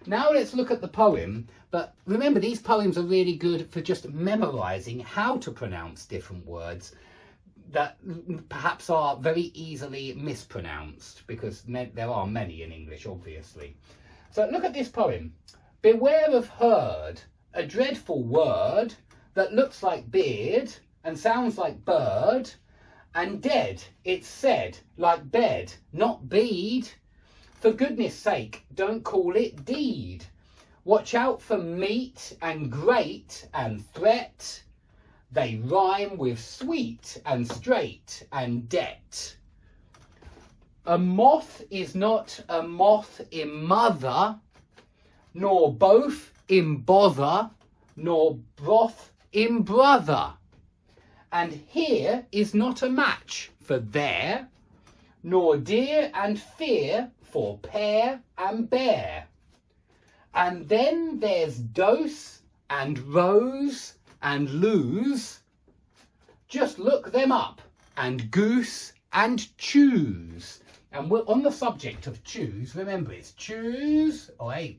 Now let's look at the poem, but remember these poems are really good for just memorising how to pronounce different words that perhaps are very easily mispronounced, because there are many in English, obviously. So look at this poem. Beware of herd, a dreadful word that looks like beard and sounds like bird, and dead, it's said, like bed, not bead. For goodness sake, don't call it deed. Watch out for meat and great and threat. They rhyme with sweet and straight and debt. A moth is not a moth in mother, nor both in bother, nor broth in brother. And here is not a match for there, nor dear and fear for pear and bear. And then there's dose and rose and lose. Just look them up, and goose and choose. And we're on the subject of choose. Remember, it's choose. Oh, hey.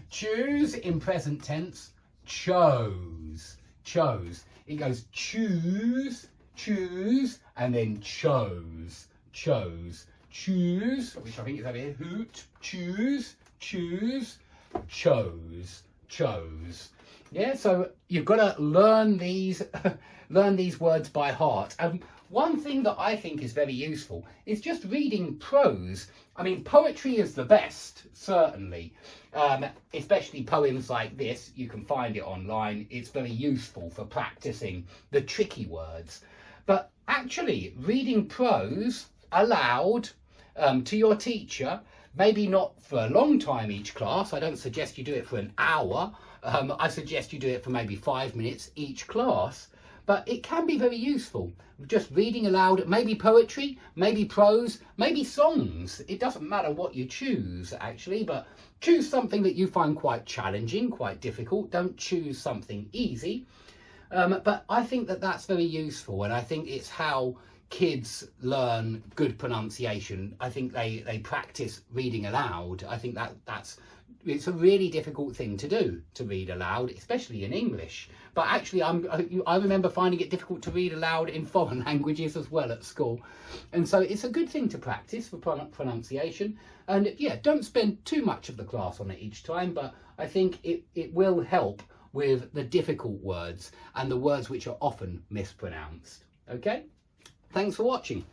Choose in present tense. Chose. Chose. It goes choose, choose, and then chose. Chose. Choose, which I think is over here. Hoot. Choose. Choose. Chose. Chose. Yeah, so you've got to learn these words by heart. And one thing that I think is very useful is just reading prose. I mean, poetry is the best, certainly, especially poems like this. You can find it online. It's very useful for practicing the tricky words. But actually, reading prose aloud to your teacher, maybe not for a long time each class. I don't suggest you do it for an hour. I suggest you do it for maybe 5 minutes each class. But it can be very useful. Just reading aloud, maybe poetry, maybe prose, maybe songs. It doesn't matter what you choose, actually, but choose something that you find quite challenging, quite difficult. Don't choose something easy. But I think that that's very useful, and I think it's how kids learn good pronunciation. I think they practice reading aloud. I think it's a really difficult thing to do, to read aloud, especially in English. But actually, I remember finding it difficult to read aloud in foreign languages as well at school. And so it's a good thing to practice for pronunciation. And yeah, don't spend too much of the class on it each time, but I think it will help with the difficult words and the words which are often mispronounced. Okay? Thanks for watching.